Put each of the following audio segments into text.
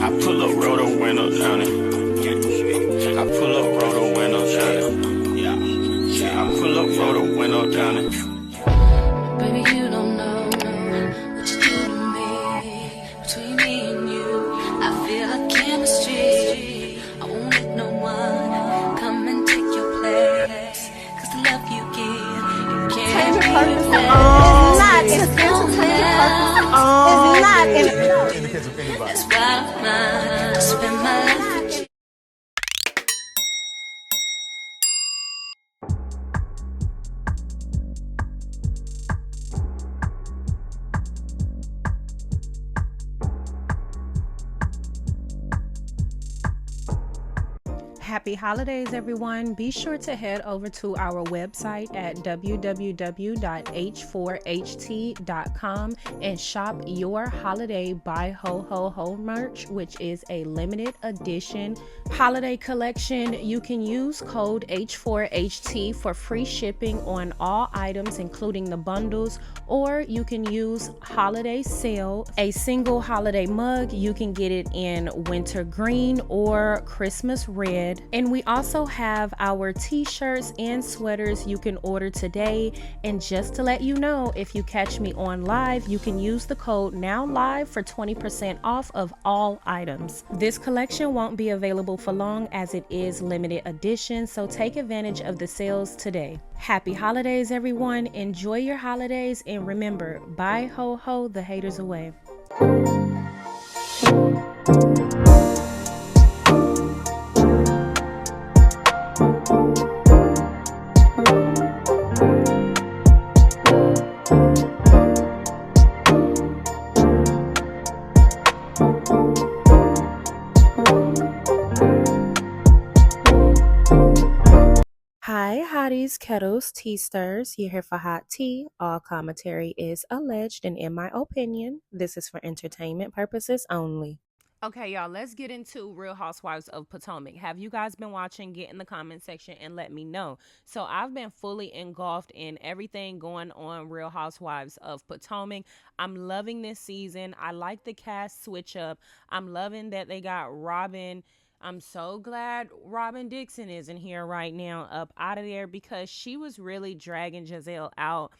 I pull up, roll the windows down it. I pull up, roll the windows down it. Yeah, I pull up, roll the window down it. Baby, you don't know what you do to me. Between me and you, I feel like chemistry. I won't let no one come and take your place. Cause the love you give, you can't Indicates of anybody. That's why I spend my life with you. Happy holidays, everyone. Be sure to head over to our website at www.h4ht.com and shop your holiday Buy Ho Ho Ho merch, which is a limited edition holiday collection. You can use code H4HT for free shipping on all items, including the bundles, or you can use holiday sale, a single holiday mug. You can get it in winter green or Christmas red. And we also have our t-shirts and sweaters you can order today. And just to let you know, if you catch me on live, you can use the code NOWLIVE for 20% off of all items. This collection won't be available for long as it is limited edition, so take advantage of the sales today. Happy holidays, everyone. Enjoy your holidays, and remember, bye ho ho the haters away. Hi, hotties, kettles, tea stirs. You're here for hot tea. All commentary is alleged, and in my opinion, this is for entertainment purposes only. Okay, y'all, let's get into Real Housewives of Potomac. Have you guys been watching? Get in the comment section and let me know. So I've been fully engulfed in everything going on Real Housewives of Potomac. I'm loving this season. I like the cast switch up. I'm loving that they got Robin. I'm so glad Robin Dixon isn't here right now, up out of there, because she was really dragging Giselle out.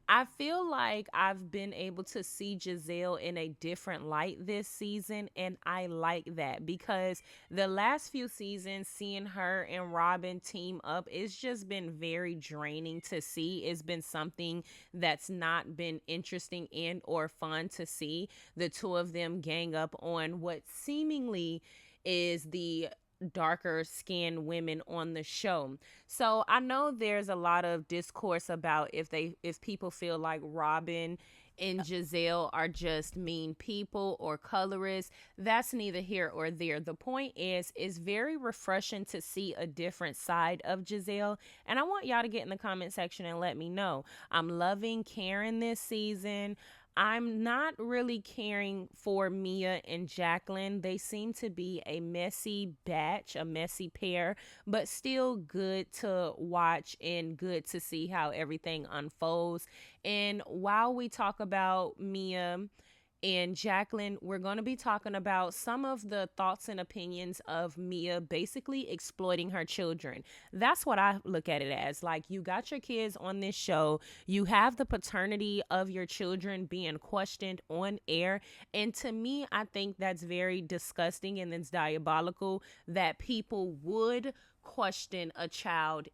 I feel like I've been able to see Giselle in a different light this season, and I like that, because the last few seasons, seeing her and Robin team up, it's just been very draining to see. It's been something that's not been interesting and or fun to see. The two of them gang up on what seemingly is the darker skinned women on the show. So I know there's a lot of discourse about if people feel like Robin and Giselle are just mean people or colorists. That's neither here or there. The point is, it's very refreshing to see a different side of Giselle, and I want y'all to get in the comment section and let me know. I'm loving Karen this season. I'm not really caring for Mia and Jacqueline. They seem to be a messy batch, a messy pair, but still good to watch and good to see how everything unfolds. And while we talk about Mia and Jacqueline, we're going to be talking about some of the thoughts and opinions of Mia basically exploiting her children. That's what I look at it as. Like, you got your kids on this show, you have the paternity of your children being questioned on air, and to me, I think that's very disgusting and it's diabolical that people would question a child's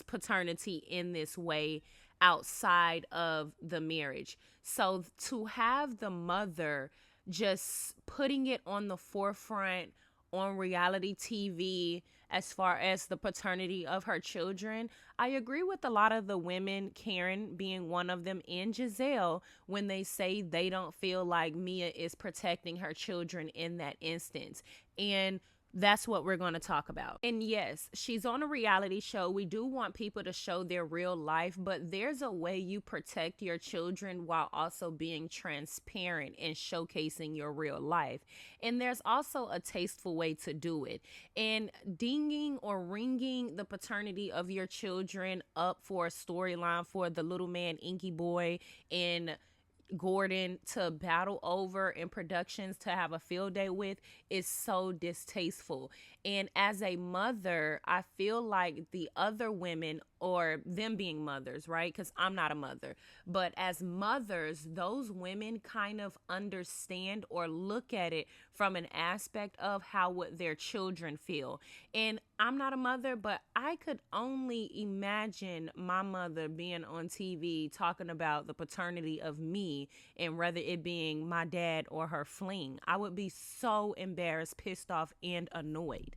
paternity in this way outside of the marriage. So to have the mother just putting it on the forefront on reality TV as far as the paternity of her children, I agree with a lot of the women, Karen being one of them, and Giselle, when they say they don't feel like Mia is protecting her children in that instance. And that's what we're going to talk about. And yes, she's on a reality show. We do want people to show their real life, but there's a way you protect your children while also being transparent and showcasing your real life. And there's also a tasteful way to do it. And dinging or ringing the paternity of your children up for a storyline for the little man, Inky Boy, and Gordon to battle over in productions to have a field day with is so distasteful. And as a mother, I feel like the other women, or them being mothers, right? Because I'm not a mother, but as mothers, those women kind of understand or look at it from an aspect of how would their children feel. And I'm not a mother, but I could only imagine my mother being on TV talking about the paternity of me, and whether it being my dad or her fling. I would be so embarrassed, pissed off, and annoyed.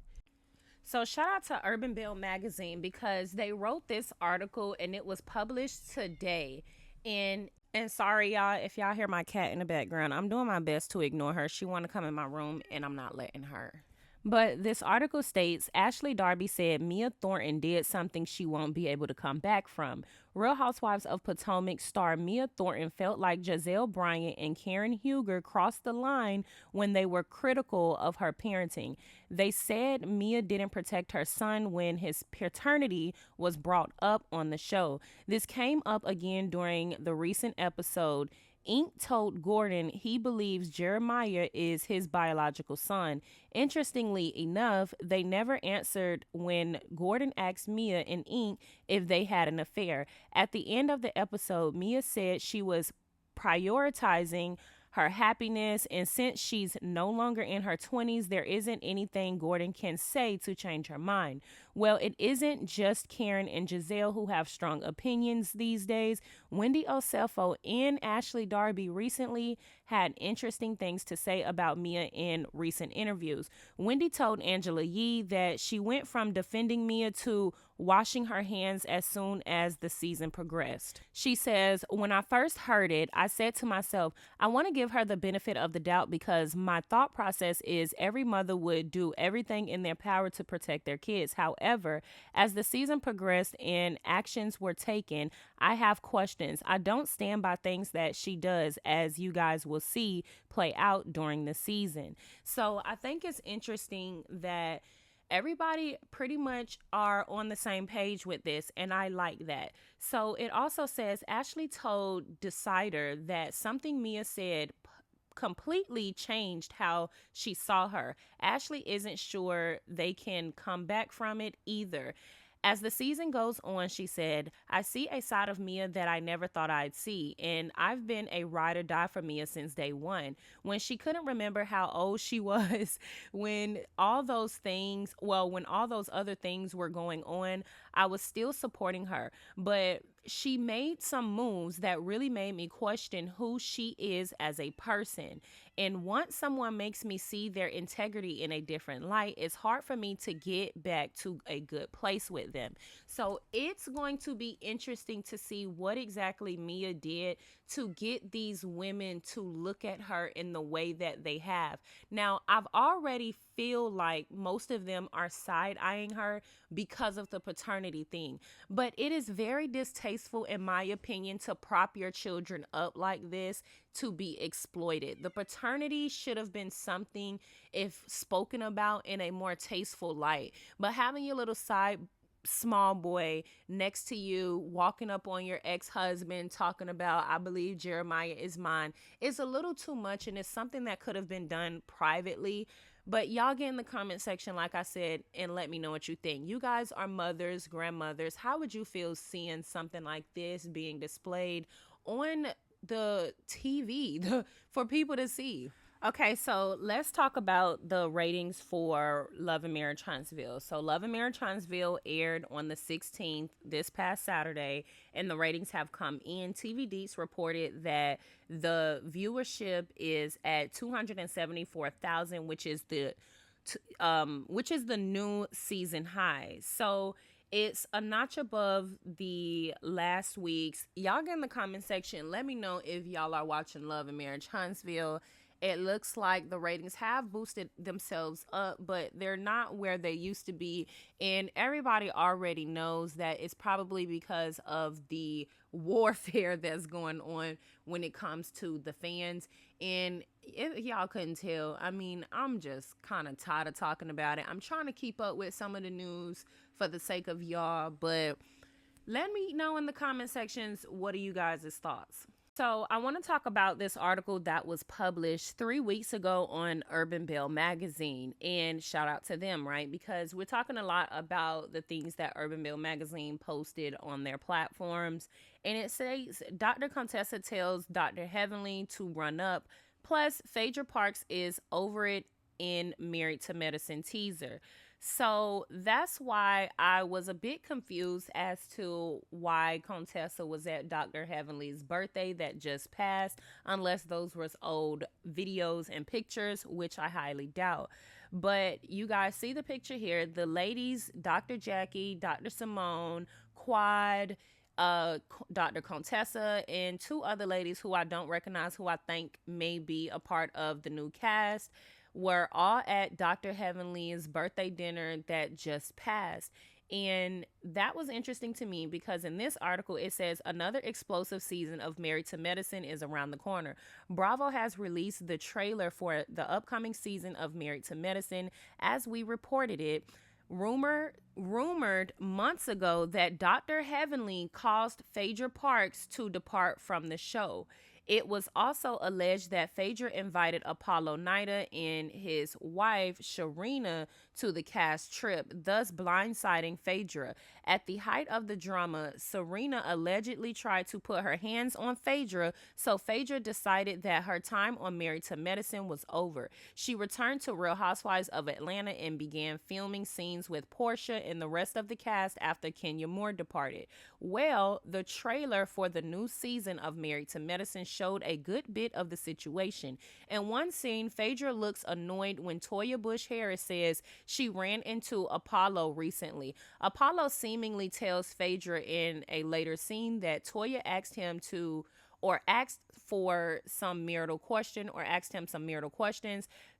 So shout out to Urban Belle magazine because they wrote this article and it was published today. And sorry y'all if y'all hear my cat in the background. I'm doing my best to ignore her. She want to come in my room and I'm not letting her. But this article states Ashley Darby said Mia Thornton did something she won't be able to come back from. Real Housewives of Potomac star Mia Thornton felt like Giselle Bryant and Karen Huger crossed the line when they were critical of her parenting. They said Mia didn't protect her son when his paternity was brought up on the show. This came up again during the recent episode. Ink told Gordon he believes Jeremiah is his biological son. Interestingly enough, they never answered when Gordon asked Mia and Ink if they had an affair. At the end of the episode, Mia said she was prioritizing her happiness, and since she's no longer in her 20s, there isn't anything Gordon can say to change her mind. Well, it isn't just Karen and Giselle who have strong opinions these days. Wendy Osefo and Ashley Darby recently had interesting things to say about Mia in recent interviews. Wendy told Angela Yee that she went from defending Mia to washing her hands as soon as the season progressed. She says, "When I first heard it, I said to myself, I want to give her the benefit of the doubt because my thought process is every mother would do everything in their power to protect their kids. However, as the season progressed and actions were taken, I have questions. I don't stand by things that she does, as you guys will see play out during the season." So I think it's interesting that everybody pretty much are on the same page with this, and I like that. So it also says Ashley told Decider that something Mia said completely changed how she saw her. Ashley isn't sure they can come back from it either. As the season goes on, she said, I see a side of Mia that I never thought I'd see, and I've been a ride or die for Mia since day one. When she couldn't remember how old she was, when all those other things were going on, I was still supporting her. But she made some moves that really made me question who she is as a person. And once someone makes me see their integrity in a different light, it's hard for me to get back to a good place with them. So it's going to be interesting to see what exactly Mia did to get these women to look at her in the way that they have. Now, I've already feel like most of them are side-eyeing her because of the paternity thing. But it is very distasteful, in my opinion, to prop your children up like this to be exploited. The paternity should have been something if spoken about in a more tasteful light. But having your little small boy next to you walking up on your ex-husband talking about I believe Jeremiah is mine is a little too much, and it's something that could have been done privately. But y'all get in the comment section, like I said, and let me know what you think. You guys are mothers, grandmothers. How would you feel seeing something like this being displayed on the TV for people to see? Okay, so let's talk about the ratings for Love and Marriage Huntsville. So Love and Marriage Huntsville aired on the 16th, this past Saturday, and the ratings have come in. TV Deets reported that the viewership is at 274,000, which is the new season high. So it's a notch above the last week's. Y'all get in the comment section. Let me know if y'all are watching Love and Marriage Huntsville. It looks like the ratings have boosted themselves up, but they're not where they used to be. And everybody already knows that it's probably because of the warfare that's going on when it comes to the fans. And if y'all couldn't tell, I mean, I'm just kind of tired of talking about it. I'm trying to keep up with some of the news for the sake of y'all, but let me know in the comment sections, what are you guys' thoughts? So, I want to talk about this article that was published 3 weeks ago on Urban Belle magazine. And shout out to them, right? Because we're talking a lot about the things that Urban Belle magazine posted on their platforms. And it says Dr. Contessa tells Dr. Heavenly to run up. Plus, Phaedra Parks is over it in Married to Medicine teaser. So that's why I was a bit confused as to why Contessa was at Dr. Heavenly's birthday that just passed, unless those were old videos and pictures, which I highly doubt. But you guys see the picture here. The ladies, Dr. Jackie, Dr. Simone, Quad, Dr. Contessa, and two other ladies who I don't recognize, who I think may be a part of the new cast, were all at Dr. Heavenly's birthday dinner that just passed. And that was interesting to me because in this article, it says another explosive season of Married to Medicine is around the corner. Bravo has released the trailer for the upcoming season of Married to Medicine. As we reported it, rumored months ago that Dr. Heavenly caused Phaedra Parks to depart from the show. It was also alleged that Phaedra invited Apollo Nida and his wife, Sharina, to the cast trip, thus blindsiding Phaedra. At the height of the drama, Serena allegedly tried to put her hands on Phaedra, so Phaedra decided that her time on Married to Medicine was over. She returned to Real Housewives of Atlanta and began filming scenes with Portia and the rest of the cast after Kenya Moore departed. Well, the trailer for the new season of Married to Medicine showed a good bit of the situation. In one scene, Phaedra looks annoyed when Toya Bush Harris says she ran into Apollo recently. Apollo seemingly tells Phaedra in a later scene that Toya asked him some marital questions.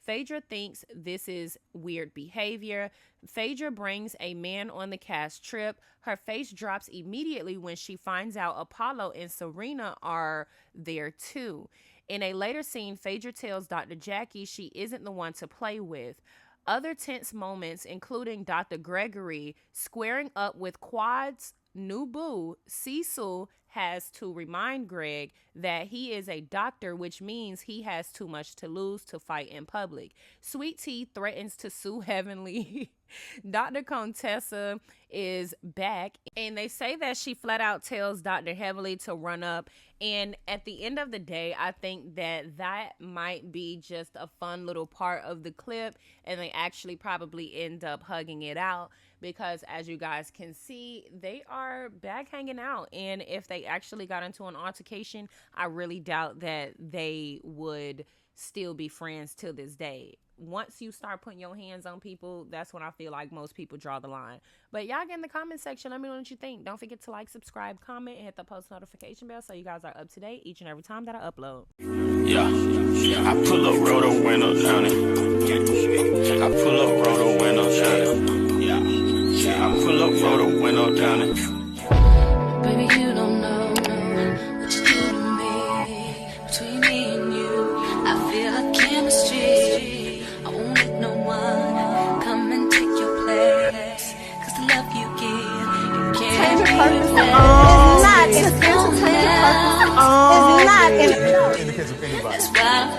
Phaedra thinks this is weird behavior. Phaedra brings a man on the cast trip. Her face drops immediately when she finds out Apollo and Serena are there too. In a later scene, Phaedra tells Dr. Jackie she isn't the one to play with. Other tense moments, including Dr. Gregory squaring up with Quad's new boo, Cecil, has to remind Greg that he is a doctor, which means he has too much to lose to fight in public. Sweet Tea threatens to sue Heavenly. Dr. Contessa is back, and they say that she flat out tells Dr. Heavenly to run up. And at the end of the day, I think that might be just a fun little part of the clip, and they actually probably end up hugging it out because, as you guys can see, they are back hanging out. And if they actually got into an altercation, I really doubt that they would still be friends till this day. Once you start putting your hands on people, that's when I feel like most people draw the line. But y'all get in the comment section. Let me know what you think. Don't forget to like, subscribe, comment, and hit the post notification bell so you guys are up to date each and every time that I upload. Yeah, I pull up, roll the window down it. I pull up, roll the window down it. Yeah, I pull up, roll the window down it. Baby, you don't know what you do to me. Between me and you, I feel like chemistry. I won't let no one come and take your place. 'Cause the love you give, you can't replace. It's not in the case of anybody. That's why I'm